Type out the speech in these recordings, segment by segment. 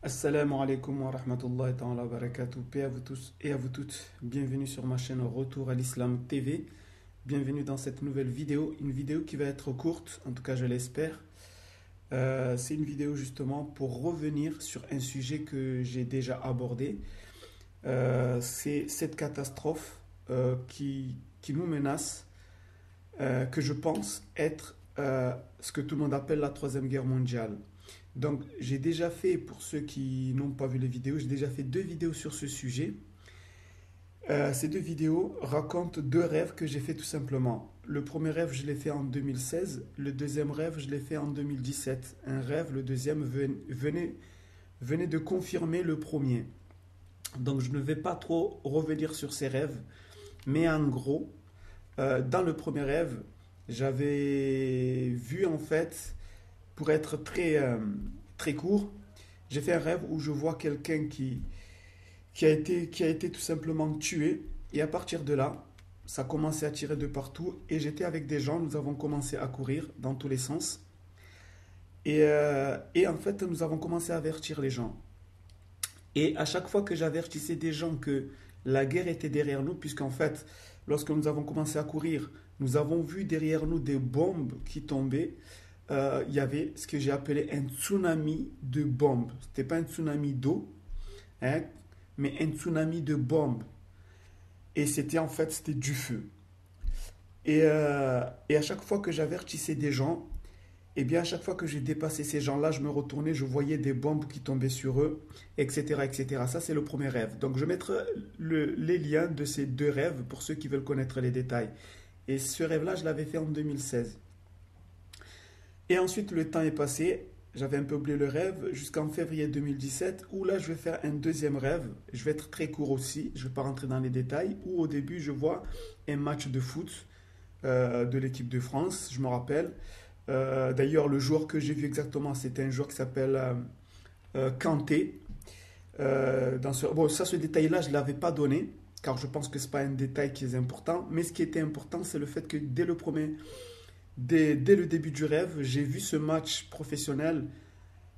Assalamu alaikum wa rahmatullahi ta'ala wa barakatuh. Paix à vous tous et à vous toutes. Bienvenue sur ma chaîne Retour à l'Islam TV. Bienvenue dans cette nouvelle vidéo. Une vidéo qui va être courte, en tout cas je l'espère. C'est une vidéo justement pour revenir sur un sujet que j'ai déjà abordé. C'est cette catastrophe qui nous menace, que je pense être ce que tout le monde appelle la Troisième Guerre mondiale. Donc, j'ai déjà fait, pour ceux qui n'ont pas vu les vidéos, j'ai déjà fait deux vidéos sur ce sujet. Ces deux vidéos racontent deux rêves que j'ai fait tout simplement. Le premier rêve, je l'ai fait en 2016. Le deuxième rêve, je l'ai fait en 2017. Un rêve, le deuxième venait de confirmer le premier. Donc, je ne vais pas trop revenir sur ces rêves. Mais en gros, dans le premier rêve, j'avais vu en fait, pour être très court, j'ai fait un rêve où je vois quelqu'un qui a été tout simplement tué. Et à partir de là, ça commençait à tirer de partout. Et j'étais avec des gens, nous avons commencé à courir dans tous les sens. Et en fait, nous avons commencé à avertir les gens. Et à chaque fois que j'avertissais des gens que la guerre était derrière nous, puisqu'en fait, lorsque nous avons commencé à courir, nous avons vu derrière nous des bombes qui tombaient. Il y avait ce que j'ai appelé un tsunami de bombes. C'était pas un tsunami d'eau, hein, mais un tsunami de bombes. Et c'était en fait, c'était du feu. Et à chaque fois que j'avertissais des gens, et bien à chaque fois que j'ai dépassé ces gens-là, je me retournais, je voyais des bombes qui tombaient sur eux, etc., etc. Ça, c'est le premier rêve. Donc, je mettrai les liens de ces deux rêves pour ceux qui veulent connaître les détails. Et ce rêve-là, je l'avais fait en 2016. Et ensuite, le temps est passé. J'avais un peu oublié le rêve jusqu'en février 2017, où là, je vais faire un deuxième rêve. Je vais être très court aussi, je ne vais pas rentrer dans les détails, où au début, je vois un match de foot de l'équipe de France, je me rappelle. D'ailleurs, le joueur que j'ai vu exactement, c'était un joueur qui s'appelle Kanté. Bon, ça, ce détail-là, je ne l'avais pas donné, car je pense que ce n'est pas un détail qui est important. Mais ce qui était important, c'est le fait que dès le début du rêve, j'ai vu ce match professionnel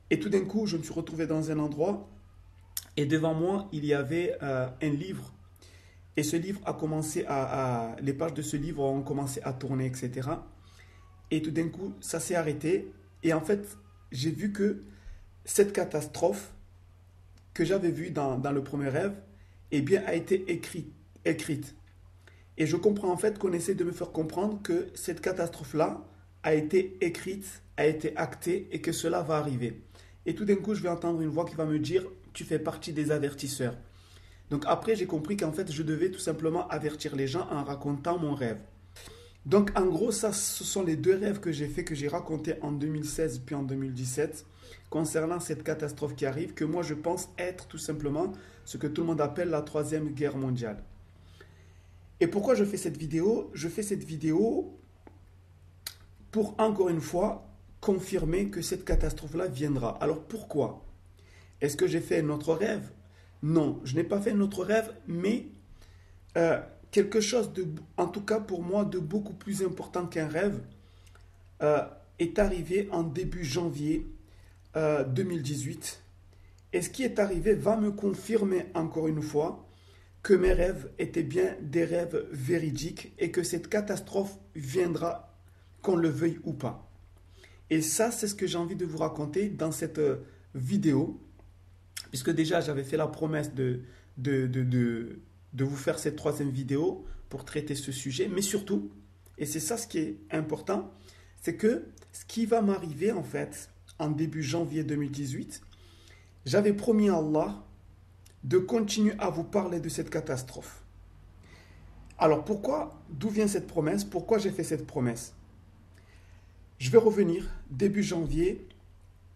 et tout d'un coup, je me suis retrouvé dans un endroit et devant moi, il y avait un livre. Et ce livre a commencé les pages de ce livre ont commencé à tourner, etc. Et tout d'un coup, ça s'est arrêté. Et en fait, j'ai vu que cette catastrophe que j'avais vue dans le premier rêve, eh bien, a été écrite. Et je comprends en fait qu'on essaie de me faire comprendre que cette catastrophe-là a été écrite, a été actée et que cela va arriver. Et tout d'un coup, je vais entendre une voix qui va me dire, tu fais partie des avertisseurs. Donc après, j'ai compris qu'en fait, je devais tout simplement avertir les gens en racontant mon rêve. Donc en gros, ça, ce sont les deux rêves que j'ai fait, que j'ai racontés en 2016 puis en 2017, concernant cette catastrophe qui arrive, que moi je pense être tout simplement ce que tout le monde appelle la Troisième Guerre mondiale. Et pourquoi je fais cette vidéo? Je fais cette vidéo pour, encore une fois, confirmer que cette catastrophe-là viendra. Alors pourquoi? Est-ce que j'ai fait un autre rêve? Non, je n'ai pas fait un autre rêve, mais quelque chose de, en tout cas pour moi, de beaucoup plus important qu'un rêve euh, est arrivé en début janvier 2018. Et ce qui est arrivé va me confirmer encore une fois que mes rêves étaient bien des rêves véridiques et que cette catastrophe viendra, qu'on le veuille ou pas. Et ça, c'est ce que j'ai envie de vous raconter dans cette vidéo, puisque déjà j'avais fait la promesse de vous faire cette troisième vidéo pour traiter ce sujet, mais surtout, et c'est ça ce qui est important, c'est que ce qui va m'arriver en fait en début janvier 2018, j'avais promis à Allah de continuer à vous parler de cette catastrophe. Alors pourquoi, d'où vient cette promesse? Pourquoi j'ai fait cette promesse? Je vais revenir début janvier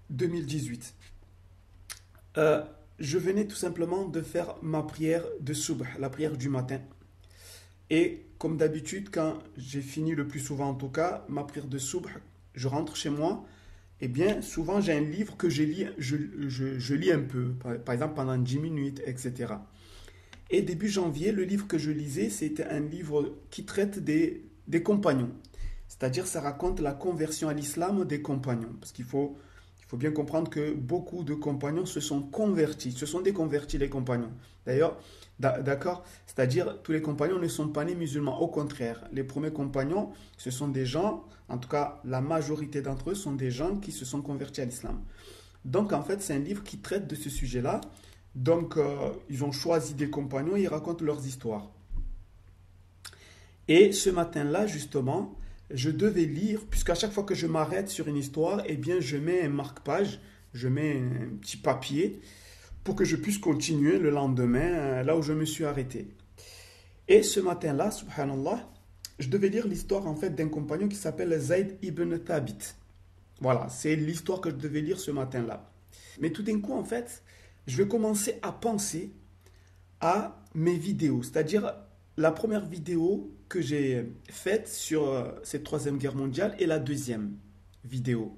2018. Je venais tout simplement de faire ma prière de subh, la prière du matin. Et comme d'habitude, quand j'ai fini le plus souvent en tout cas, ma prière de subh, je rentre chez moi. Eh bien, souvent j'ai un livre que je lis un peu, par exemple pendant 10 minutes, etc. Et début janvier, le livre que je lisais, c'était un livre qui traite des compagnons. C'est-à-dire, ça raconte la conversion à l'islam des compagnons. Parce Il faut bien comprendre que beaucoup de compagnons se sont convertis. Ce sont des convertis, les compagnons. D'ailleurs, d'accord? C'est-à-dire, tous les compagnons ne sont pas nés musulmans. Au contraire, les premiers compagnons, ce sont des gens, en tout cas, la majorité d'entre eux sont des gens qui se sont convertis à l'islam. Donc, en fait, c'est un livre qui traite de ce sujet-là. Donc, ils ont choisi des compagnons et ils racontent leurs histoires. Et ce matin-là, justement, je devais lire, puisqu'à chaque fois que je m'arrête sur une histoire, eh bien, je mets un marque-page, je mets un petit papier pour que je puisse continuer le lendemain, là où je me suis arrêté. Et ce matin-là, subhanallah, je devais lire l'histoire en fait d'un compagnon qui s'appelle Zayd ibn Thabit. Voilà, c'est l'histoire que je devais lire ce matin-là. Mais tout d'un coup, en fait, je vais commencer à penser à mes vidéos, c'est-à-dire la première vidéo que j'ai faite sur cette troisième guerre mondiale et la deuxième vidéo.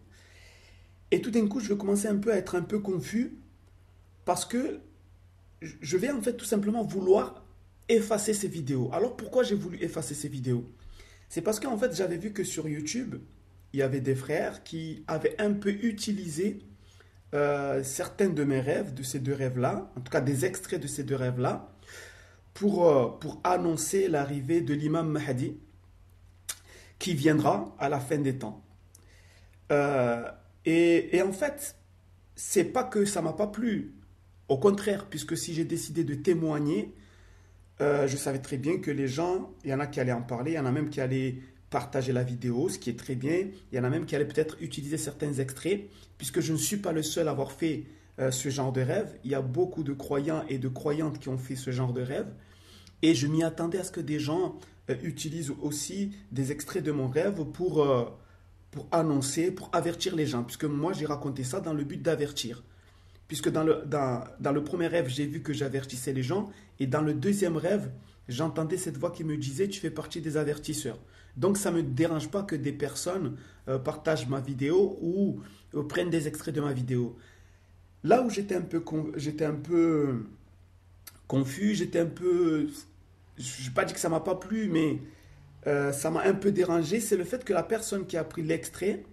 Et tout d'un coup, je vais commencer un peu à être un peu confus parce que je vais en fait tout simplement vouloir effacer ces vidéos. Alors pourquoi j'ai voulu effacer ces vidéos? C'est parce qu'en fait, j'avais vu que sur YouTube, il y avait des frères qui avaient un peu utilisé certains de mes rêves, de ces deux rêves-là, en tout cas des extraits de ces deux rêves-là, pour annoncer l'arrivée de l'imam Mahdi qui viendra à la fin des temps. Et en fait, c'est pas que ça m'a pas plu. Au contraire, puisque si j'ai décidé de témoigner, je savais très bien que les gens, il y en a qui allaient en parler, il y en a même qui allaient partager la vidéo, ce qui est très bien. Il y en a même qui allaient peut-être utiliser certains extraits, puisque je ne suis pas le seul à avoir fait ce genre de rêve. Il y a beaucoup de croyants et de croyantes qui ont fait ce genre de rêve. Et je m'y attendais à ce que des gens utilisent aussi des extraits de mon rêve pour annoncer, pour avertir les gens. Puisque moi, j'ai raconté ça dans le but d'avertir. Puisque dans le premier rêve, j'ai vu que j'avertissais les gens. Et dans le deuxième rêve, j'entendais cette voix qui me disait « Tu fais partie des avertisseurs ». Donc ça ne me dérange pas que des personnes partagent ma vidéo ou prennent des extraits de ma vidéo. Là où j'étais un peu confus, j'étais un peu... Je n'ai pas dit que ça ne m'a pas plu, mais ça m'a un peu dérangé. C'est le fait que la personne qui a pris l'extrait,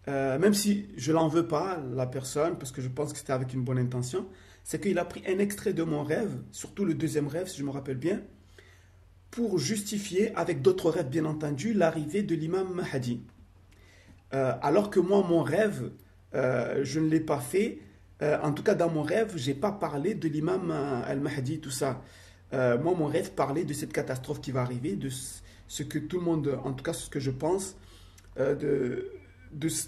même si je ne l'en veux pas, la personne, parce que je pense que c'était avec une bonne intention, c'est qu'il a pris un extrait de mon rêve, surtout le deuxième rêve, si je me rappelle bien, pour justifier, avec d'autres rêves bien entendu, l'arrivée de l'imam Mahdi. Alors que moi, mon rêve, je ne l'ai pas fait. En tout cas, dans mon rêve, je n'ai pas parlé de l'imam al-Mahdi, tout ça. Moi, mon rêve parlait de cette catastrophe qui va arriver, de ce que tout le monde, en tout cas ce que je pense, de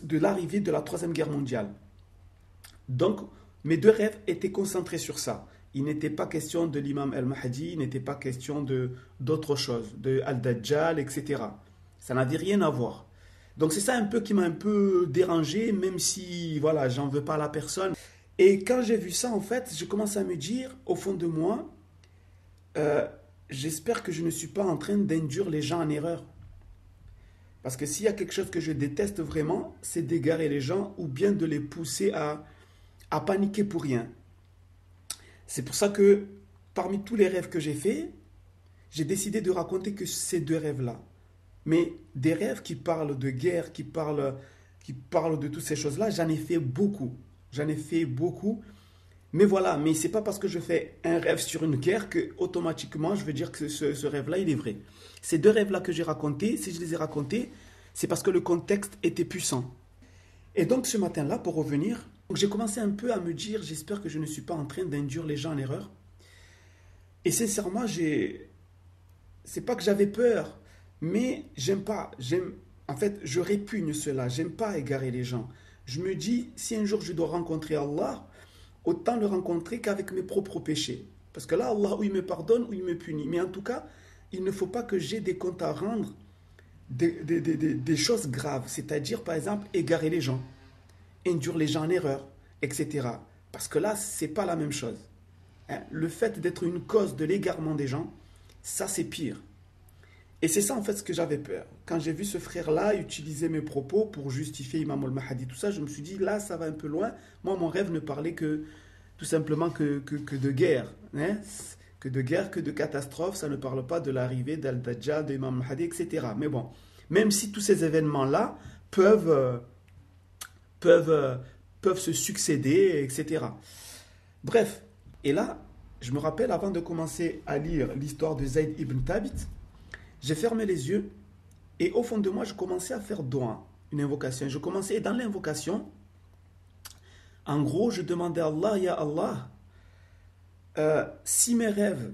l'arrivée de la Troisième Guerre mondiale. Donc, mes deux rêves étaient concentrés sur ça. Il n'était pas question de l'imam al-Mahdi, il n'était pas question d'autre chose, de Al-Dajjal, etc. Ça n'avait rien à voir. Donc c'est ça un peu qui m'a un peu dérangé, même si, voilà, j'en veux pas à la personne. Et quand j'ai vu ça, en fait, je commence à me dire, au fond de moi, j'espère que je ne suis pas en train d'induire les gens en erreur. Parce que s'il y a quelque chose que je déteste vraiment, c'est d'égarer les gens ou bien de les pousser à paniquer pour rien. C'est pour ça que parmi tous les rêves que j'ai faits, j'ai décidé de raconter que ces deux rêves-là. Mais des rêves qui parlent de guerre, qui parlent de toutes ces choses-là, j'en ai fait beaucoup. J'en ai fait beaucoup. Mais voilà, mais c'est pas parce que je fais un rêve sur une guerre que automatiquement je veux dire que ce rêve-là, il est vrai. Ces deux rêves-là que j'ai racontés, si je les ai racontés, c'est parce que le contexte était puissant. Et donc ce matin-là, pour revenir, j'ai commencé un peu à me dire, j'espère que je ne suis pas en train d'induire les gens en erreur. Et sincèrement, c'est pas que j'avais peur, mais j'aime pas. En fait, je répugne cela. J'aime pas égarer les gens. Je me dis, si un jour je dois rencontrer Allah, autant le rencontrer qu'avec mes propres péchés. Parce que là, Allah, ou il me pardonne, ou il me punit. Mais en tout cas, il ne faut pas que j'ai des comptes à rendre des choses graves. C'est-à-dire, par exemple, égarer les gens, induire les gens en erreur, etc. Parce que là, c'est pas la même chose. Hein? Le fait d'être une cause de l'égarement des gens, ça c'est pire. Et c'est ça en fait ce que j'avais peur. Quand j'ai vu ce frère-là utiliser mes propos pour justifier Imam al-Mahdi, tout ça, je me suis dit, là, ça va un peu loin. Moi, mon rêve ne parlait que, tout simplement que de guerre. Hein? Que de guerre, que de catastrophe. Ça ne parle pas de l'arrivée d'Al-Dajjal, d'Imam al-Mahdi, etc. Mais bon, même si tous ces événements-là peuvent peuvent se succéder, etc. Bref, et là, je me rappelle, avant de commencer à lire l'histoire de Zayd ibn Thabit, j'ai fermé les yeux et au fond de moi, je commençais à faire doua, une invocation. Je commençais, et dans l'invocation, en gros, je demandais à Allah, Ya Allah, si mes rêves,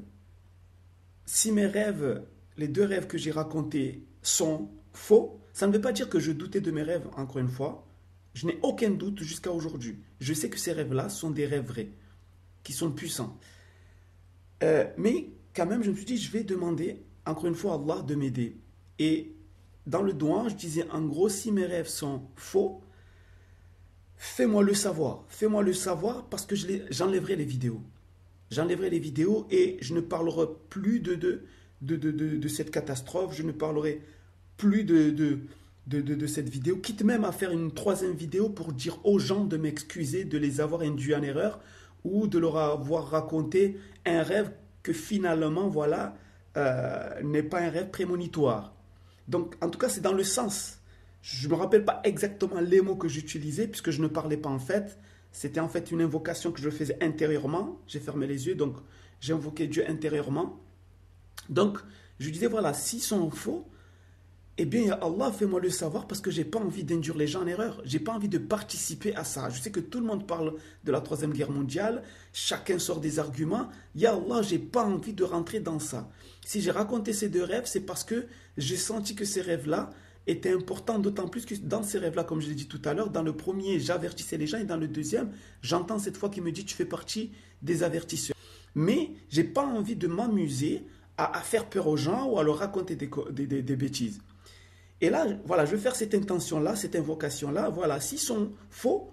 les deux rêves que j'ai racontés sont faux, ça ne veut pas dire que je doutais de mes rêves, encore une fois. Je n'ai aucun doute jusqu'à aujourd'hui. Je sais que ces rêves-là sont des rêves vrais, qui sont puissants. Mais quand même, je me suis dit, je vais demander, encore une fois, à Allah de m'aider. Et dans le doigt, je disais, en gros, si mes rêves sont faux, fais-moi le savoir. Fais-moi le savoir parce que j'enlèverai les vidéos. J'enlèverai les vidéos et je ne parlerai plus de cette catastrophe. Je ne parlerai plus de cette vidéo. Quitte même à faire une troisième vidéo pour dire aux gens de m'excuser, de les avoir induits en erreur ou de leur avoir raconté un rêve que finalement, voilà, n'est pas un rêve prémonitoire. Donc, en tout cas, c'est dans le sens. Je ne me rappelle pas exactement les mots que j'utilisais puisque je ne parlais pas en fait. C'était en fait une invocation que je faisais intérieurement. J'ai fermé les yeux, donc j'ai invoqué Dieu intérieurement. Donc, je disais, voilà, s'ils sont faux, eh bien, ya Allah, fais-moi le savoir parce que je n'ai pas envie d'induire les gens en erreur. Je n'ai pas envie de participer à ça. Je sais que tout le monde parle de la Troisième Guerre mondiale. Chacun sort des arguments. Ya Allah, je n'ai pas envie de rentrer dans ça. Si j'ai raconté ces deux rêves, c'est parce que j'ai senti que ces rêves-là étaient importants, d'autant plus que dans ces rêves-là, comme je l'ai dit tout à l'heure, dans le premier, j'avertissais les gens et dans le deuxième, j'entends cette fois qu'il me dit, tu fais partie des avertisseurs. Mais je n'ai pas envie de m'amuser à faire peur aux gens ou à leur raconter des bêtises. Et là, voilà, je vais faire cette intention-là, cette invocation-là. Voilà, s'ils sont faux,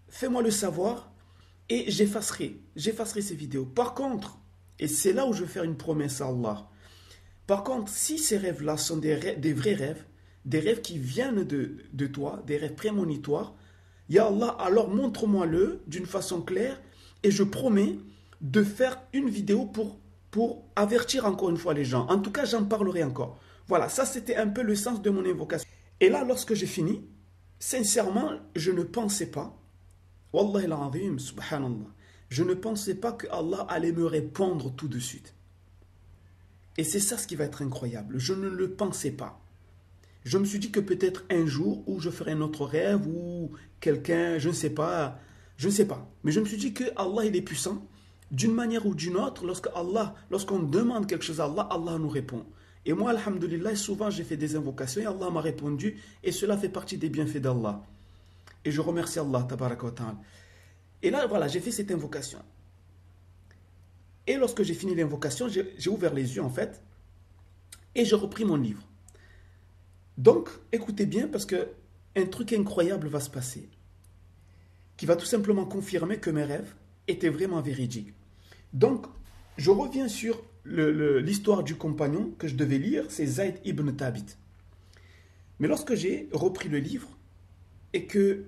fais-moi le savoir et j'effacerai ces vidéos. Par contre, et c'est là où je vais faire une promesse à Allah. Par contre, si ces rêves-là sont des vrais rêves, des rêves qui viennent de toi, des rêves prémonitoires, Ya Allah, alors montre-moi-le d'une façon claire et je promets de faire une vidéo pour avertir encore une fois les gens. En tout cas, j'en parlerai encore. Voilà, ça c'était un peu le sens de mon invocation. Et là, lorsque j'ai fini, sincèrement, je ne pensais pas, Wallahi al-azim, subhanallah, je ne pensais pas que Allah allait me répondre tout de suite. Et c'est ça ce qui va être incroyable. Je ne le pensais pas. Je me suis dit que peut-être un jour où je ferai un autre rêve ou quelqu'un, je ne sais pas. Mais je me suis dit que Allah il est puissant. D'une manière ou d'une autre, lorsqu'on demande quelque chose à Allah, Allah nous répond. Et moi, alhamdulillah, souvent j'ai fait des invocations et Allah m'a répondu. Et cela fait partie des bienfaits d'Allah. Et je remercie Allah, tabaraka wa ta'ala. Et là, voilà, j'ai fait cette invocation. Et lorsque j'ai fini l'invocation, j'ai ouvert les yeux en fait. Et j'ai repris mon livre. Donc, écoutez bien parce que un truc incroyable va se passer. Qui va tout simplement confirmer que mes rêves étaient vraiment véridiques. Donc, je reviens sur l'histoire du compagnon que je devais lire, c'est Zayd ibn Thabit. Mais lorsque j'ai repris le livre et que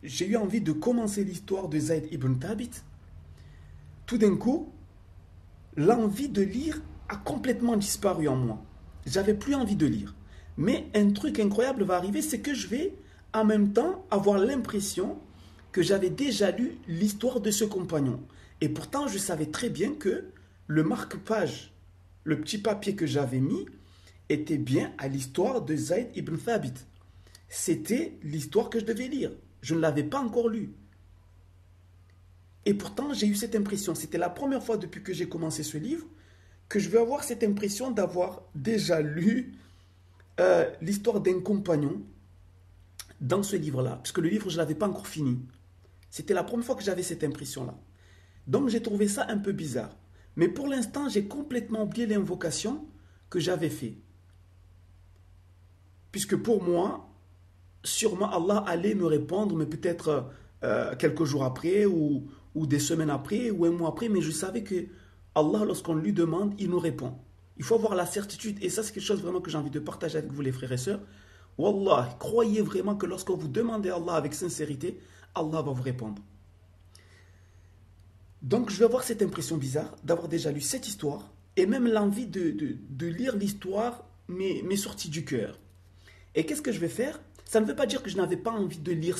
j'ai eu envie de commencer l'histoire de Zayd ibn Thabit, tout d'un coup, l'envie de lire a complètement disparu en moi. J'avais plus envie de lire. Mais un truc incroyable va arriver, c'est que je vais en même temps avoir l'impression que j'avais déjà lu l'histoire de ce compagnon. Et pourtant, je savais très bien que le marque-page, le petit papier que j'avais mis, était bien à l'histoire de Zayd ibn Thabit. C'était l'histoire que je devais lire. Je ne l'avais pas encore lue. Et pourtant, j'ai eu cette impression. C'était la première fois depuis que j'ai commencé ce livre que je vais avoir cette impression d'avoir déjà lu l'histoire d'un compagnon dans ce livre-là. Parce que le livre, je ne l'avais pas encore fini. C'était la première fois que j'avais cette impression-là. Donc, j'ai trouvé ça un peu bizarre. Mais pour l'instant, j'ai complètement oublié l'invocation que j'avais faite. Puisque pour moi, sûrement Allah allait me répondre, mais peut-être quelques jours après, ou des semaines après, ou un mois après, mais je savais que Allah, lorsqu'on lui demande, il nous répond. Il faut avoir la certitude, et ça c'est quelque chose vraiment que j'ai envie de partager avec vous les frères et sœurs. Wallah, croyez vraiment que lorsque vous demandez à Allah avec sincérité, Allah va vous répondre. Donc je vais avoir cette impression bizarre d'avoir déjà lu cette histoire, et même l'envie de lire l'histoire m'est sortie du cœur. Et qu'est-ce que je vais faire? Ça ne veut pas dire que je n'avais pas envie de lire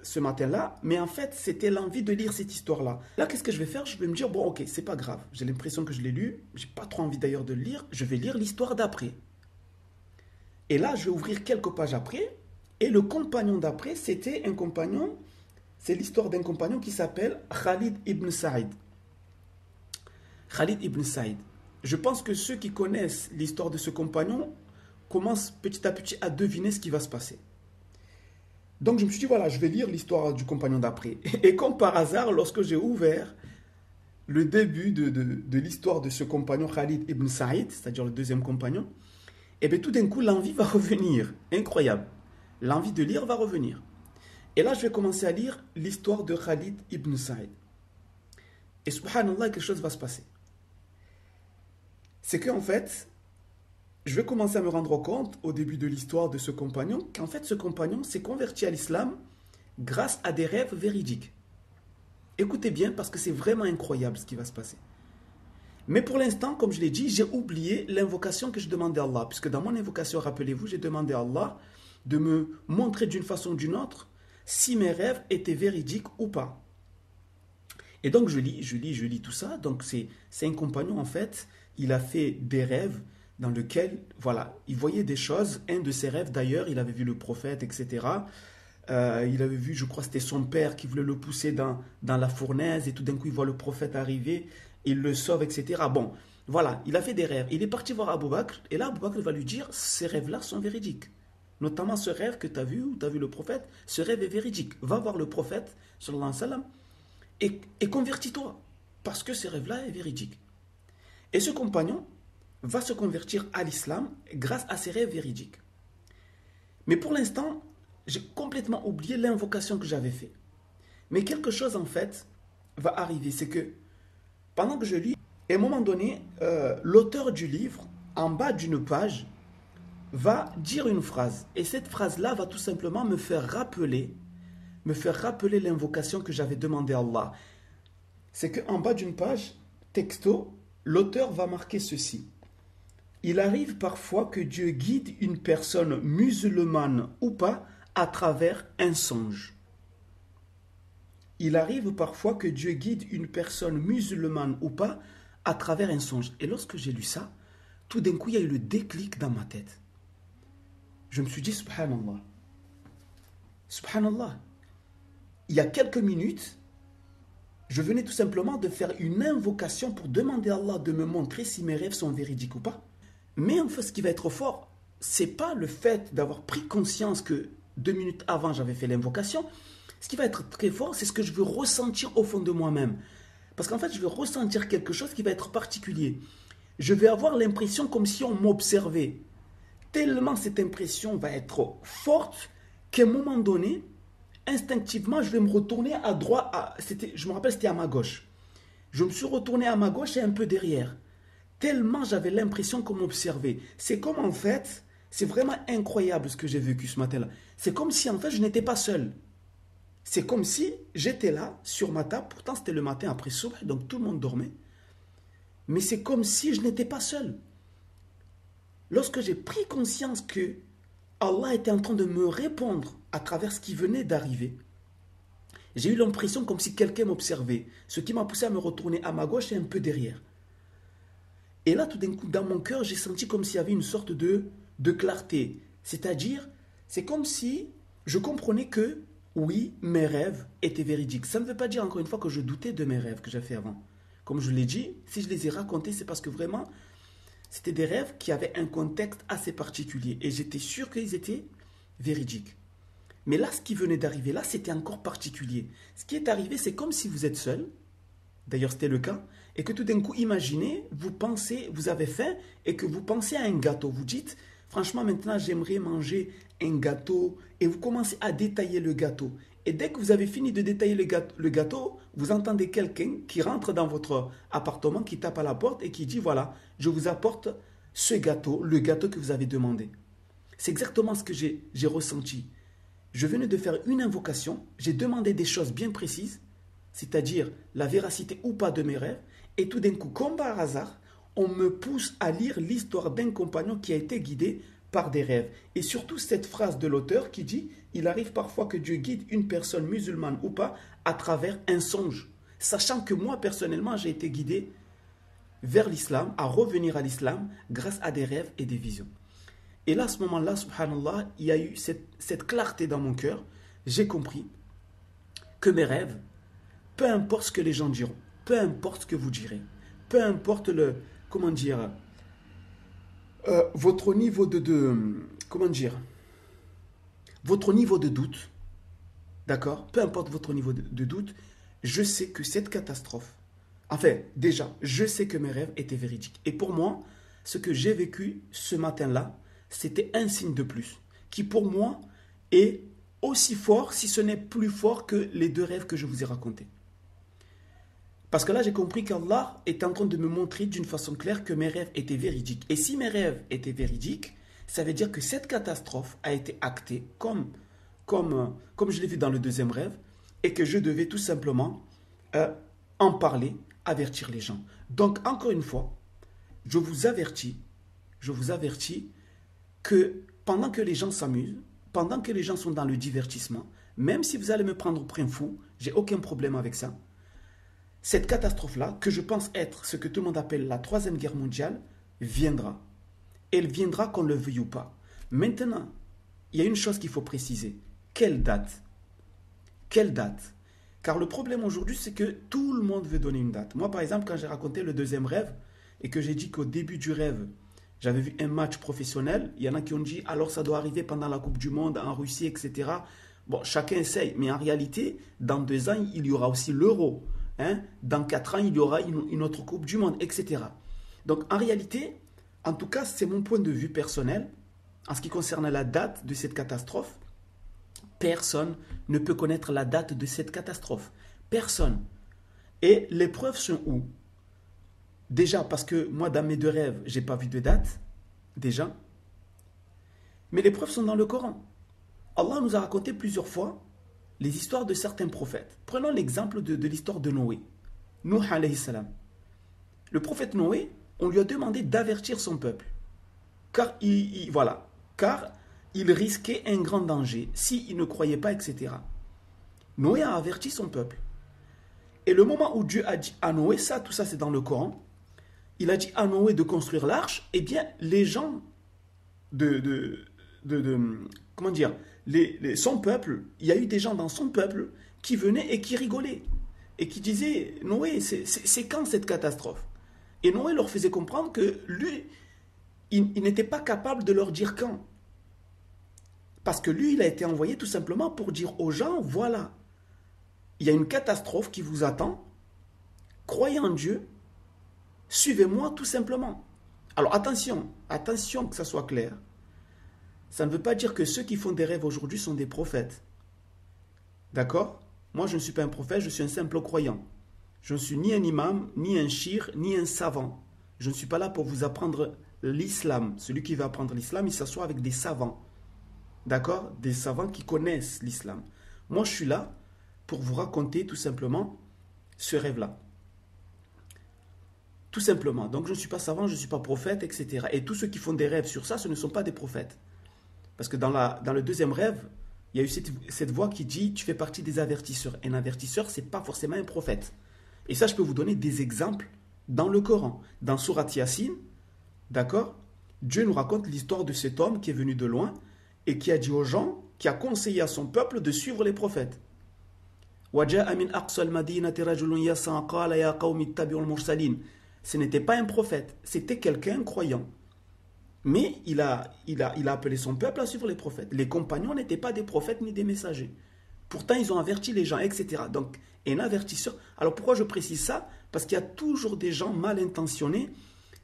ce matin-là, mais en fait, c'était l'envie de lire cette histoire-là. Là, qu'est-ce que je vais faire? Je vais me dire, bon, ok, c'est pas grave. J'ai l'impression que je l'ai lu. J'ai pas trop envie d'ailleurs de le lire. Je vais lire l'histoire d'après. Et là, je vais ouvrir quelques pages après. Et le compagnon d'après, c'était un compagnon. C'est l'histoire d'un compagnon qui s'appelle Khalid ibn Saïd. Khalid ibn Saïd. Je pense que ceux qui connaissent l'histoire de ce compagnon commencent petit à petit à deviner ce qui va se passer. Donc je me suis dit, voilà, je vais lire l'histoire du compagnon d'après. Et comme par hasard, lorsque j'ai ouvert le début de l'histoire de ce compagnon Khalid ibn Saïd, c'est-à-dire le deuxième compagnon, et bien tout d'un coup, l'envie va revenir. Incroyable. L'envie de lire va revenir. Et là, je vais commencer à lire l'histoire de Khalid ibn Saïd. Et subhanallah, quelque chose va se passer. C'est qu'en fait, je vais commencer à me rendre compte au début de l'histoire de ce compagnon qu'en fait, ce compagnon s'est converti à l'islam grâce à des rêves véridiques. Écoutez bien parce que c'est vraiment incroyable ce qui va se passer. Mais pour l'instant, comme je l'ai dit, j'ai oublié l'invocation que je demandais à Allah. Puisque dans mon invocation, rappelez-vous, j'ai demandé à Allah de me montrer d'une façon ou d'une autre si mes rêves étaient véridiques ou pas. Et donc je lis tout ça. Donc c'est un compagnon en fait, il a fait des rêves dans lesquels, voilà, il voyait des choses. Un de ses rêves d'ailleurs, il avait vu le prophète, etc. Il avait vu, je crois, c'était son père qui voulait le pousser dans la fournaise et tout d'un coup il voit le prophète arriver, il le sauve, etc. Bon, voilà, il a fait des rêves. Il est parti voir Abu Bakr et là Abu Bakr va lui dire, ces rêves-là sont véridiques. Notamment ce rêve que tu as vu, où tu as vu le prophète, ce rêve est véridique. Va voir le prophète, sallallahu alayhi wa sallam, et convertis-toi, parce que ce rêve-là est véridique. Et ce compagnon va se convertir à l'islam grâce à ses rêves véridiques. Mais pour l'instant, j'ai complètement oublié l'invocation que j'avais faite. Mais quelque chose en fait va arriver, c'est que pendant que je lis, à un moment donné, l'auteur du livre, en bas d'une page, va dire une phrase. Et cette phrase-là va tout simplement me faire rappeler l'invocation que j'avais demandé à Allah. C'est qu'en bas d'une page, texto, l'auteur va marquer ceci. Il arrive parfois que Dieu guide une personne musulmane ou pas à travers un songe. Il arrive parfois que Dieu guide une personne musulmane ou pas à travers un songe. Et lorsque j'ai lu ça, tout d'un coup, il y a eu le déclic dans ma tête. Je me suis dit, subhanallah. Subhanallah. Il y a quelques minutes, je venais tout simplement de faire une invocation pour demander à Allah de me montrer si mes rêves sont véridiques ou pas. Mais en fait, ce qui va être fort, c'est pas le fait d'avoir pris conscience que 2 minutes avant, j'avais fait l'invocation. Ce qui va être très fort, c'est ce que je veux ressentir au fond de moi-même. Parce qu'en fait, je vais ressentir quelque chose qui va être particulier. Je vais avoir l'impression comme si on m'observait. Tellement cette impression va être forte qu'à un moment donné, instinctivement, je vais me retourner à droite. Je me rappelle, c'était à ma gauche. Je me suis retourné à ma gauche et un peu derrière. Tellement j'avais l'impression qu'on m'observait. C'est comme en fait, c'est vraiment incroyable ce que j'ai vécu ce matin-là. C'est comme si en fait, je n'étais pas seul. C'est comme si j'étais là, sur ma table. Pourtant, c'était le matin après Subh, donc tout le monde dormait. Mais c'est comme si je n'étais pas seul. Lorsque j'ai pris conscience que Allah était en train de me répondre à travers ce qui venait d'arriver, j'ai eu l'impression comme si quelqu'un m'observait, ce qui m'a poussé à me retourner à ma gauche et un peu derrière. Et là, tout d'un coup, dans mon cœur, j'ai senti comme s'il y avait une sorte de clarté. C'est-à-dire, c'est comme si je comprenais que, oui, mes rêves étaient véridiques. Ça ne veut pas dire, encore une fois, que je doutais de mes rêves que j'ai fait avant. Comme je l'ai dit, si je les ai racontés, c'est parce que vraiment, c'était des rêves qui avaient un contexte assez particulier. Et j'étais sûr qu'ils étaient véridiques. Mais là, ce qui venait d'arriver, là, c'était encore particulier. Ce qui est arrivé, c'est comme si vous êtes seul. D'ailleurs, c'était le cas. Et que tout d'un coup, imaginez, vous pensez, vous avez faim et que vous pensez à un gâteau. Vous dites, franchement, maintenant, j'aimerais manger un gâteau. Et vous commencez à détailler le gâteau. Et dès que vous avez fini de détailler le gâteau, vous entendez quelqu'un qui rentre dans votre appartement, qui tape à la porte et qui dit, voilà, je vous apporte ce gâteau, le gâteau que vous avez demandé. C'est exactement ce que j'ai ressenti. Je venais de faire une invocation, j'ai demandé des choses bien précises, c'est-à-dire la véracité ou pas de mes rêves, et tout d'un coup, comme par hasard, on me pousse à lire l'histoire d'un compagnon qui a été guidé par des rêves. Et surtout cette phrase de l'auteur qui dit, il arrive parfois que Dieu guide une personne musulmane ou pas à travers un songe. Sachant que moi personnellement j'ai été guidé vers l'islam, à revenir à l'islam grâce à des rêves et des visions. Et là, à ce moment-là, subhanallah, il y a eu cette clarté dans mon cœur. J'ai compris que mes rêves, peu importe ce que les gens diront, peu importe ce que vous direz, peu importe comment dire, votre niveau comment dire, votre niveau de doute, d'accord, peu importe votre niveau de doute, je sais que cette catastrophe, enfin, déjà, je sais que mes rêves étaient véridiques. Et pour moi, ce que j'ai vécu ce matin-là, c'était un signe de plus, qui pour moi est aussi fort, si ce n'est plus fort que les 2 rêves que je vous ai racontés. Parce que là, j'ai compris qu'Allah est en train de me montrer d'une façon claire que mes rêves étaient véridiques. Et si mes rêves étaient véridiques, ça veut dire que cette catastrophe a été actée comme je l'ai vu dans le 2e rêve, et que je devais tout simplement en parler, avertir les gens. Donc, encore une fois, je vous avertis que pendant que les gens s'amusent, pendant que les gens sont dans le divertissement, même si vous allez me prendre pour un fou, j'ai aucun problème avec ça. Cette catastrophe-là, que je pense être ce que tout le monde appelle la 3e guerre mondiale, viendra. Elle viendra qu'on le veuille ou pas. Maintenant, il y a une chose qu'il faut préciser. Quelle date? Quelle date? Car le problème aujourd'hui, c'est que tout le monde veut donner une date. Moi, par exemple, quand j'ai raconté le 2e rêve et que j'ai dit qu'au début du rêve, j'avais vu un match professionnel, il y en a qui ont dit alors ça doit arriver pendant la Coupe du Monde en Russie, etc. Bon, chacun essaye, mais en réalité, dans 2 ans, il y aura aussi l'Euro. Hein? Dans 4 ans, il y aura une autre Coupe du Monde, etc. Donc, en réalité, en tout cas, c'est mon point de vue personnel. En ce qui concerne la date de cette catastrophe, personne ne peut connaître la date de cette catastrophe. Personne. Et les preuves sont où? Déjà, parce que moi, dans mes 2 rêves, je n'ai pas vu de date. Déjà. Mais les preuves sont dans le Coran. Allah nous a raconté plusieurs fois les histoires de certains prophètes. Prenons l'exemple de l'histoire de Noé. Nuh alayhi salam. Le prophète Noé, on lui a demandé d'avertir son peuple. Car il risquait un grand danger s'il ne croyait pas, etc. Noé a averti son peuple. Et le moment où Dieu a dit à Noé, tout ça c'est dans le Coran, il a dit à Noé de construire l'arche, eh bien les gens comment dire, son peuple, il y a eu des gens dans son peuple qui venaient et qui rigolaient. Et qui disaient, Noé, c'est quand cette catastrophe? Et Noé leur faisait comprendre que lui, il n'était pas capable de leur dire quand. Parce que lui, il a été envoyé tout simplement pour dire aux gens, voilà, il y a une catastrophe qui vous attend, croyez en Dieu, suivez-moi tout simplement. Alors attention que ça soit clair. Ça ne veut pas dire que ceux qui font des rêves aujourd'hui sont des prophètes. D'accord? Moi, je ne suis pas un prophète, je suis un simple croyant. Je ne suis ni un imam, ni un shir, ni un savant. Je ne suis pas là pour vous apprendre l'islam. Celui qui veut apprendre l'islam, il s'assoit avec des savants. D'accord? Des savants qui connaissent l'islam. Moi, je suis là pour vous raconter tout simplement ce rêve-là. Tout simplement. Donc, je ne suis pas savant, je ne suis pas prophète, etc. Et tous ceux qui font des rêves sur ça, ce ne sont pas des prophètes. Parce que dans le 2e rêve, il y a eu cette voix qui dit « Tu fais partie des avertisseurs ». Un avertisseur, ce n'est pas forcément un prophète. Et ça, je peux vous donner des exemples dans le Coran. Dans Sourate Yassine, d'accord, Dieu nous raconte l'histoire de cet homme qui est venu de loin et qui a dit aux gens, qui a conseillé à son peuple de suivre les prophètes. Ce n'était pas un prophète, c'était quelqu'un croyant. Mais il a appelé son peuple à suivre les prophètes. Les compagnons n'étaient pas des prophètes ni des messagers. Pourtant, ils ont averti les gens, etc. Donc, un avertisseur. Alors, pourquoi je précise ça? Parce qu'il y a toujours des gens mal intentionnés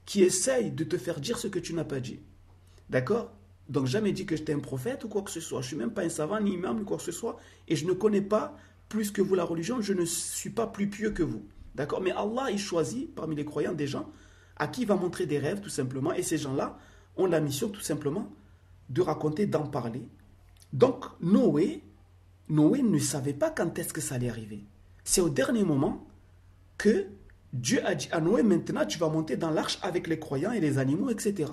qui essayent de te faire dire ce que tu n'as pas dit. D'accord? Donc, jamais dit que j'étais un prophète ou quoi que ce soit. Je ne suis même pas un savant, ni imam, ni quoi que ce soit. Et je ne connais pas plus que vous la religion. Je ne suis pas plus pieux que vous. D'accord? Mais Allah, il choisit parmi les croyants des gens à qui il va montrer des rêves, tout simplement. Et ces gens-là ont la mission, tout simplement, de raconter, d'en parler. Donc, Noé ne savait pas quand est-ce que ça allait arriver. C'est au dernier moment que Dieu a dit à Noé, maintenant tu vas monter dans l'arche avec les croyants et les animaux, etc.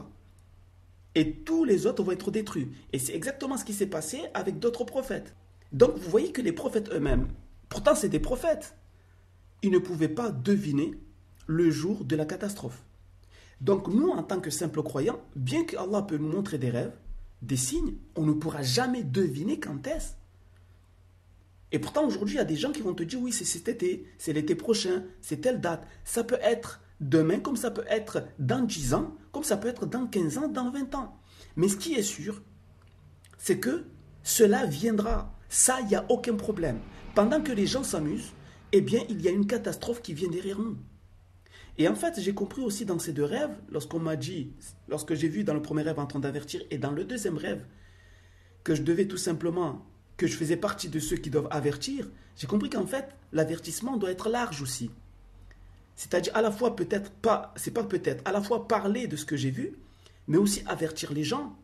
et tous les autres vont être détruits. Et c'est exactement ce qui s'est passé avec d'autres prophètes. Donc vous voyez que les prophètes eux-mêmes, pourtant c'est des prophètes, ils ne pouvaient pas deviner le jour de la catastrophe. Donc nous, en tant que simples croyants, bien que Allah peut nous montrer des rêves, des signes, on ne pourra jamais deviner quand est-ce. Et pourtant aujourd'hui, il y a des gens qui vont te dire oui, c'est cet été, c'est l'été prochain, c'est telle date. Ça peut être demain, comme ça peut être dans 10 ans, comme ça peut être dans 15 ans, dans 20 ans. Mais ce qui est sûr, c'est que cela viendra. Ça, il n'y a aucun problème. Pendant que les gens s'amusent, eh bien, il y a une catastrophe qui vient derrière nous. Et en fait, j'ai compris aussi dans ces deux rêves, lorsqu'on m'a dit, lorsque j'ai vu dans le premier rêve en train d'avertir, et dans le deuxième rêve, que je devais tout simplement, que je faisais partie de ceux qui doivent avertir, j'ai compris qu'en fait, l'avertissement doit être large aussi. C'est-à-dire à la fois peut-être pas, c'est pas peut-être, à la fois parler de ce que j'ai vu, mais aussi avertir les gens,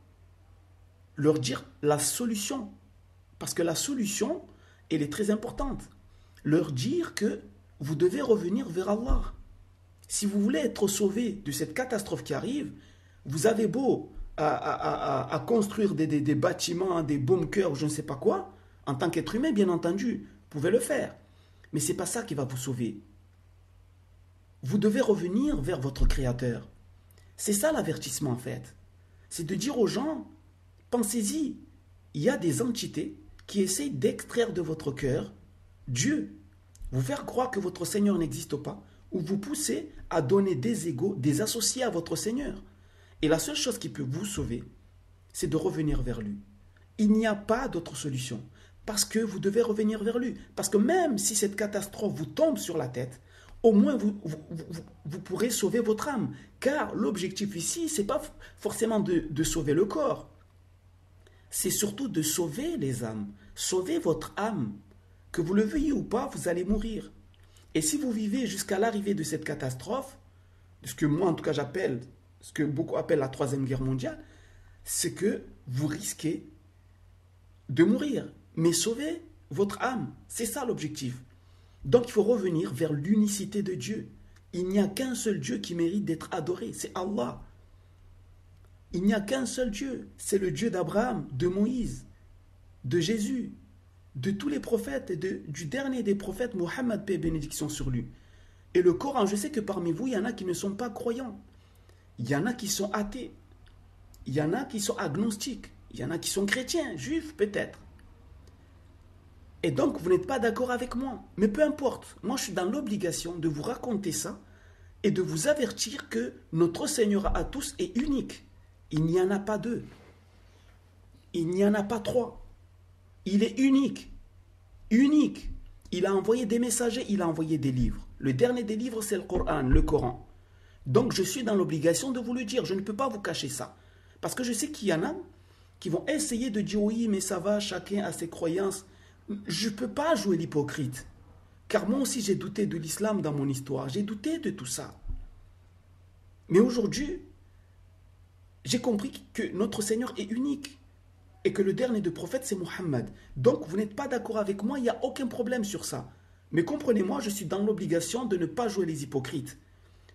leur dire la solution. Parce que la solution, elle est très importante. Leur dire que vous devez revenir vers Allah. Si vous voulez être sauvé de cette catastrophe qui arrive, vous avez beau à construire des bâtiments, des bunkers, je ne sais pas quoi, en tant qu'être humain, bien entendu, vous pouvez le faire. Mais ce n'est pas ça qui va vous sauver. Vous devez revenir vers votre Créateur. C'est ça l'avertissement en fait. C'est de dire aux gens, pensez-y, il y a des entités qui essayent d'extraire de votre cœur Dieu, vous faire croire que votre Seigneur n'existe pas, ou vous pousser à donner des égos, des associés à votre Seigneur. Et la seule chose qui peut vous sauver, c'est de revenir vers lui. Il n'y a pas d'autre solution, parce que vous devez revenir vers lui. Parce que même si cette catastrophe vous tombe sur la tête, au moins vous pourrez sauver votre âme. Car l'objectif ici, ce n'est pas forcément de sauver le corps. C'est surtout de sauver les âmes, sauver votre âme. Que vous le veuillez ou pas, vous allez mourir. Et si vous vivez jusqu'à l'arrivée de cette catastrophe, ce que moi en tout cas j'appelle, ce que beaucoup appellent la Troisième Guerre mondiale, c'est que vous risquez de mourir, mais sauver votre âme. C'est ça l'objectif. Donc il faut revenir vers l'unicité de Dieu. Il n'y a qu'un seul Dieu qui mérite d'être adoré, c'est Allah. Il n'y a qu'un seul Dieu, c'est le Dieu d'Abraham, de Moïse, de Jésus, de tous les prophètes et du dernier des prophètes, Mohammed, paix et bénédiction sur lui. Et le Coran, je sais que parmi vous, il y en a qui ne sont pas croyants. Il y en a qui sont athées. Il y en a qui sont agnostiques. Il y en a qui sont chrétiens, juifs peut-être. Et donc, vous n'êtes pas d'accord avec moi. Mais peu importe, moi je suis dans l'obligation de vous raconter ça et de vous avertir que notre Seigneur à tous est unique. Il n'y en a pas deux. Il n'y en a pas trois. Il est unique. Unique. Il a envoyé des messagers, il a envoyé des livres. Le dernier des livres, c'est le Coran, le Coran. Donc je suis dans l'obligation de vous le dire. Je ne peux pas vous cacher ça. Parce que je sais qu'il y en a qui vont essayer de dire oui, mais ça va, chacun a ses croyances. Je ne peux pas jouer l'hypocrite. Car moi aussi, j'ai douté de l'islam dans mon histoire. J'ai douté de tout ça. Mais aujourd'hui, j'ai compris que notre Seigneur est unique. Et que le dernier des prophètes, c'est Mohammed. Donc, vous n'êtes pas d'accord avec moi, il n'y a aucun problème sur ça. Mais comprenez-moi, je suis dans l'obligation de ne pas jouer les hypocrites.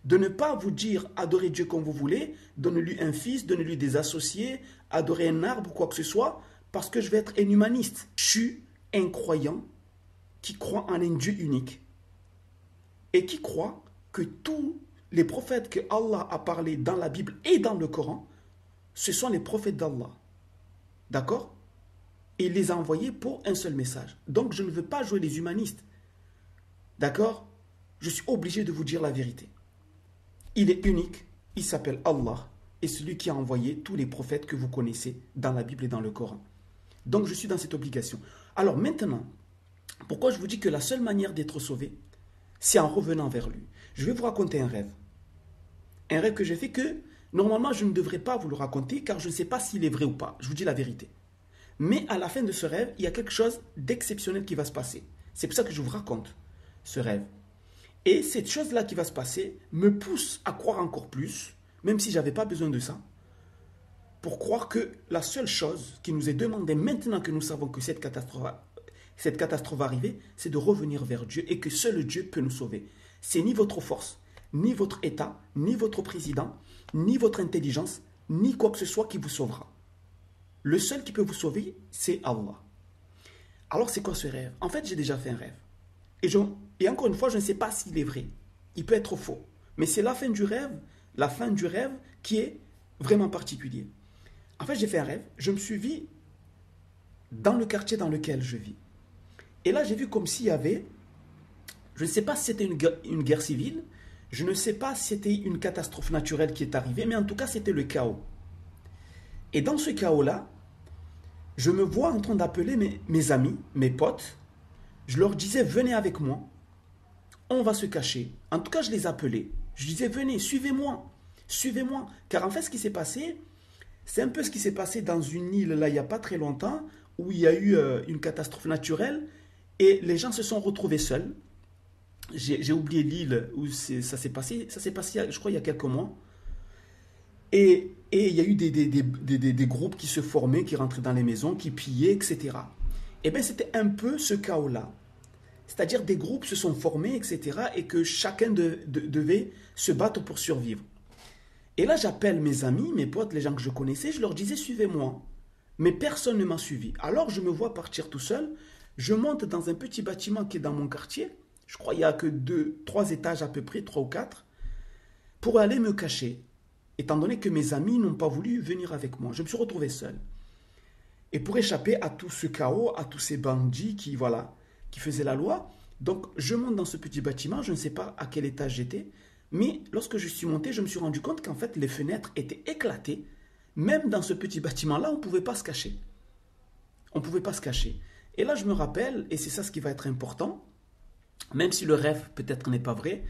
De ne pas vous dire, adorez Dieu comme vous voulez, donnez-lui un fils, donnez-lui des associés, adorez un arbre ou quoi que ce soit, parce que je vais être un humaniste. Je suis un croyant qui croit en un Dieu unique. Et qui croit que tous les prophètes que Allah a parlé dans la Bible et dans le Coran, ce sont les prophètes d'Allah. D'accord? Et il les a envoyés pour un seul message. Donc je ne veux pas jouer les humanistes. D'accord? Je suis obligé de vous dire la vérité. Il est unique, il s'appelle Allah, et celui qui a envoyé tous les prophètes que vous connaissez dans la Bible et dans le Coran. Donc je suis dans cette obligation. Alors maintenant, pourquoi je vous dis que la seule manière d'être sauvé, c'est en revenant vers lui. Je vais vous raconter un rêve. Un rêve que j'ai fait que, normalement, je ne devrais pas vous le raconter car je ne sais pas s'il est vrai ou pas. Je vous dis la vérité. Mais à la fin de ce rêve, il y a quelque chose d'exceptionnel qui va se passer. C'est pour ça que je vous raconte ce rêve. Et cette chose-là qui va se passer me pousse à croire encore plus, même si je n'avais pas besoin de ça, pour croire que la seule chose qui nous est demandée maintenant que nous savons que cette catastrophe va arriver, c'est de revenir vers Dieu et que seul Dieu peut nous sauver. C'est ni votre force, ni votre État, ni votre président, ni votre intelligence, ni quoi que ce soit qui vous sauvera. Le seul qui peut vous sauver, c'est Allah. Alors c'est quoi ce rêve? En fait, j'ai déjà fait un rêve. Et encore une fois, je ne sais pas s'il est vrai. Il peut être faux. Mais c'est la fin du rêve qui est vraiment particulier. En fait, j'ai fait un rêve. Je me suis vu dans le quartier dans lequel je vis. Et là, j'ai vu comme s'il y avait, je ne sais pas si c'était une guerre civile, je ne sais pas si c'était une catastrophe naturelle qui est arrivée, mais en tout cas, c'était le chaos. Et dans ce chaos-là, je me vois en train d'appeler mes amis, mes potes. Je leur disais, venez avec moi, on va se cacher. En tout cas, je les appelais. Je disais, venez, suivez-moi, suivez-moi. Car en fait, ce qui s'est passé, c'est un peu ce qui s'est passé dans une île, là, il n'y a pas très longtemps, où il y a eu une catastrophe naturelle, et les gens se sont retrouvés seuls. J'ai oublié l'île où ça s'est passé. Ça s'est passé, je crois, il y a quelques mois. Et il y a eu des groupes qui se formaient, qui rentraient dans les maisons, qui pillaient, etc. Et bien, c'était un peu ce chaos-là. C'est-à-dire des groupes se sont formés, etc. Et que chacun devait se battre pour survivre. Et là, j'appelle mes amis, mes potes, les gens que je connaissais, je leur disais, suivez-moi. Mais personne ne m'a suivi. Alors, je me vois partir tout seul. Je monte dans un petit bâtiment qui est dans mon quartier. Je crois qu'il n'y a que 3 étages à peu près, 3 ou 4, pour aller me cacher. Étant donné que mes amis n'ont pas voulu venir avec moi. Je me suis retrouvé seul. Et pour échapper à tout ce chaos, à tous ces bandits qui faisaient la loi, donc je monte dans ce petit bâtiment, je ne sais pas à quel étage j'étais, mais lorsque je suis monté, je me suis rendu compte qu'en fait les fenêtres étaient éclatées. Même dans ce petit bâtiment-là, on ne pouvait pas se cacher. On ne pouvait pas se cacher. Et là, je me rappelle, et c'est ça ce qui va être important, même si le rêve peut-être n'est pas vrai,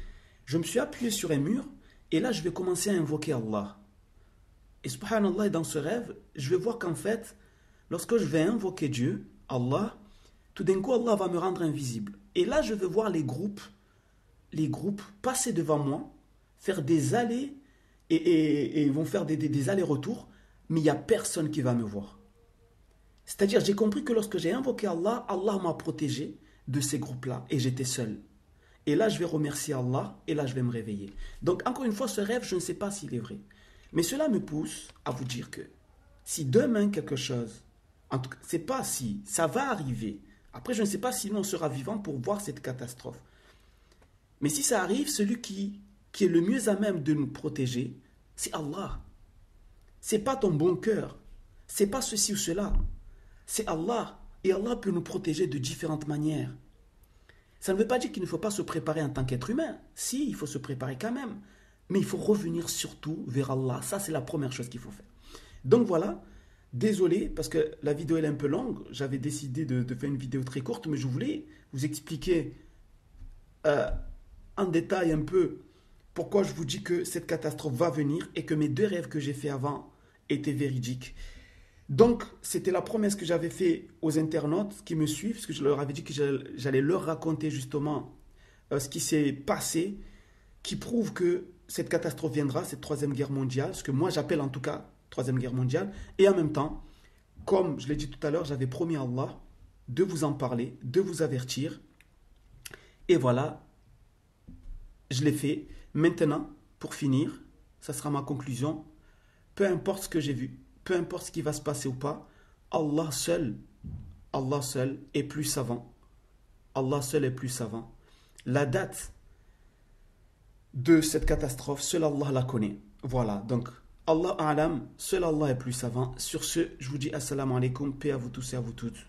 je me suis appuyé sur un mur, et là, je vais commencer à invoquer Allah. Et subhanallah, dans ce rêve, je vais voir qu'en fait, lorsque je vais invoquer Dieu, Allah, tout d'un coup, Allah va me rendre invisible. Et là, je vais voir les groupes passer devant moi, faire des allées, et ils vont faire des allers-retours, mais il n'y a personne qui va me voir. C'est-à-dire, j'ai compris que lorsque j'ai invoqué Allah, Allah m'a protégé de ces groupes-là, et j'étais seul. Et là, je vais remercier Allah, et là, je vais me réveiller. Donc, encore une fois, ce rêve, je ne sais pas s'il est vrai. Mais cela me pousse à vous dire que si demain quelque chose, en tout cas, c'est pas si, ça va arriver. Après, je ne sais pas si nous, on sera vivants pour voir cette catastrophe. Mais si ça arrive, celui qui est le mieux à même de nous protéger, c'est Allah. C'est pas ton bon cœur. C'est pas ceci ou cela. C'est Allah. Et Allah peut nous protéger de différentes manières. Ça ne veut pas dire qu'il ne faut pas se préparer en tant qu'être humain. Si, il faut se préparer quand même. Mais il faut revenir surtout vers Allah. Ça, c'est la première chose qu'il faut faire. Donc voilà. Désolé, parce que la vidéo elle est un peu longue. J'avais décidé de faire une vidéo très courte, mais je voulais vous expliquer en détail un peu pourquoi je vous dis que cette catastrophe va venir et que mes 2 rêves que j'ai fait avant étaient véridiques. Donc, c'était la promesse que j'avais fait aux internautes qui me suivent, parce que je leur avais dit que j'allais leur raconter justement ce qui s'est passé, qui prouve que cette catastrophe viendra, cette 3e guerre mondiale, ce que moi j'appelle en tout cas 3e guerre mondiale, et en même temps, comme je l'ai dit tout à l'heure, j'avais promis à Allah de vous en parler, de vous avertir, et voilà, je l'ai fait. Maintenant, pour finir, ça sera ma conclusion, peu importe ce que j'ai vu, peu importe ce qui va se passer ou pas, Allah seul est plus savant. Allah seul est plus savant. La date de cette catastrophe, seul Allah la connaît. Voilà, donc Allah a'lam, seul Allah est plus savant. Sur ce, je vous dis assalamu alaikum, paix à vous tous et à vous toutes.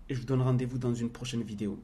Et je vous donne rendez-vous dans une prochaine vidéo.